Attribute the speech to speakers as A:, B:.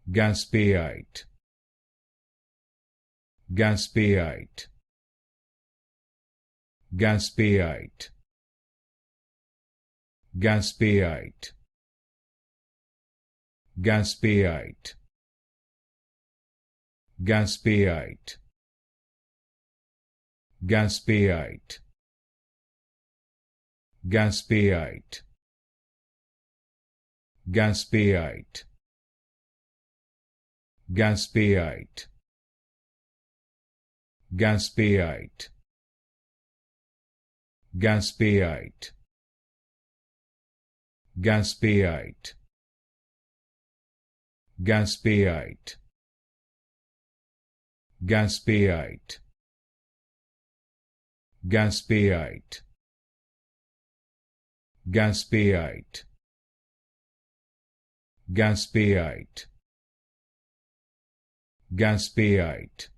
A: Gaspeite, Gaspeite, Gaspeite, Gaspeite, Gaspeite, Gaspeite, Gaspeite, Gaspeite, Gaspeite, Gaspeite, Gaspeite, Gaspeite, Gaspeite, Gaspeite, Gaspeite, Gaspeite, Gaspeite, Gaspeite, Gaspeite,